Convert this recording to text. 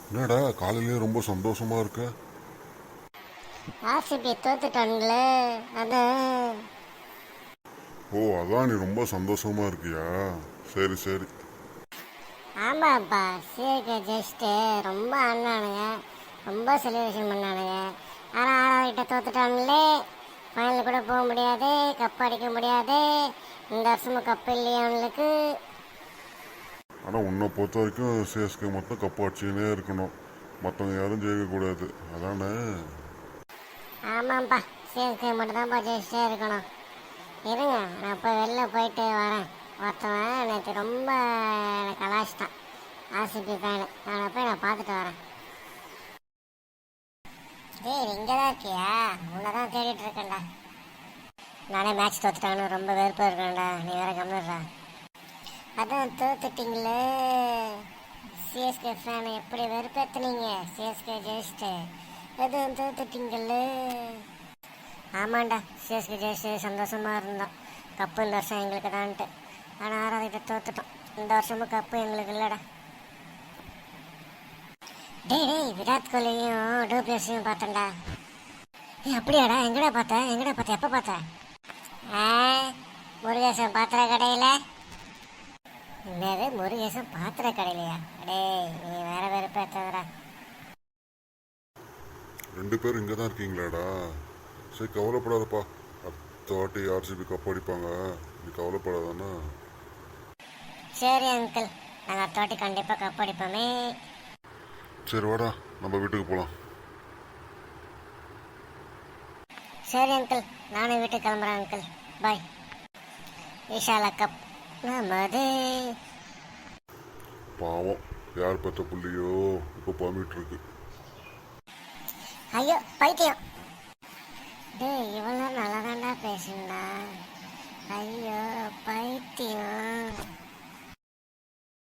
என்னடா காலையிலேயே ரொம்ப சந்தோஷமா இருக்க? ஆர்சிபி தோத்துட்டானுங்களே அதான். ஓ, அதான் நீ ரொம்ப சந்தோஷமா இருக்கியா? சரி சரி. ஆமாப்பா, சிஏகே ஜெயிச்சுட்டு ரொம்ப ஆடினானுங்க, ரொம்ப செலிப்ரேஷன் பண்ணானுங்க. ஆனால் ஆறாவதுகிட்ட தோத்துட்டானுங்களே. ஃபைனல் கூட போக முடியாது, கப் அடிக்க முடியாது. இந்த வருஷமும் கப் இல்லையா அவங்களுக்கு? ஆனா உன்னை பொறுத்த வரைக்கும் சிஎஸ்கே மட்டும் கப்பு அடிச்சுக்கினே இருக்கணும், மற்றவங்க யாரும் ஜெயிக்கக்கூடாது, அதானே? ஆமாம்ப்பா, சிஎஸ்கே மட்டும் தான்ப்பா ஜெயிச்சிட்டே இருக்கணும். இருங்க, நான் போய் வெளில போயிட்டு வரேன். ஒருத்தவன் நேற்று ரொம்ப எனக்கு கலாச்சிட்டான், ஆர்சிபி ஃபேனு. நான் பார்த்துட்டு வரேன். டேய், இங்கே தான் இருக்கியா? உன்னை தான் தேடிட்டு இருக்கேன்டா. நானே மேட்ச் தோத்துட்டாங்கன்னு ரொம்ப வெறுப்பாக இருக்கேன்டா. நீ வேற கம்மிடுறா. அதான் தோத்துட்டீங்களே. சிஎஸ்கே ஃபேனை எப்படி வெறுப்பேற்றுனீங்க? சிஎஸ்கே ஜெயிச்சிட்டு எதுவும் தோத்துட்டீங்களே. ஆமாண்டா, சிஎஸ்கே ஜெயிச்சு சந்தோஷமாக இருந்தோம். கப்பு இந்த வருஷம் எங்களுக்கு தான்ட்டு. ஆனால் ஆறாவதுகிட்ட தோத்துட்டோம். இந்த வருஷமும் கப்பு எங்களுக்கு இல்லைடா. டேய், விராட் கோலியும் டூப்ளஸையும் பார்த்தேன்டா. அப்படியாடா? எங்கடா பார்த்த? எப்போ பார்த்த? முருகேசன் பாத்திர கடையில். என்னது, முருகேசன் பாத்திர கடையிலையா? அடே, நீ வேற வெறுப்பேற்றதுடா. ரெண்டு பேரும் இங்கே தான் இருக்கீங்களாடா? சரி, கவலைப்படாதப்பா. அடுத்த வாட்டி ஆர்சிபி கப் அடிப்பாங்க, நீ கவலைப்படாதானா? சரி அங்கிள், நாங்கள் அடுத்த வாட்டி கண்டிப்பாக கப் அடிப்போமே. சரி வாடா, நம்ம வீட்டுக்கு போகலாம். சரி அங்கிள், நானும் வீட்டுக்கு கிளம்புறேன் அங்கிள். பாய். விஷாலா கப் நமது. பாவம், யார் பெற்ற புள்ளியோ இப்போ பமிட்டு இருக்கு. ஐயோ பைத்தியம். டேய், இவ்வளோ நல்லா தாண்டா பேசுண்டா. ஐயோ பைத்தியம்.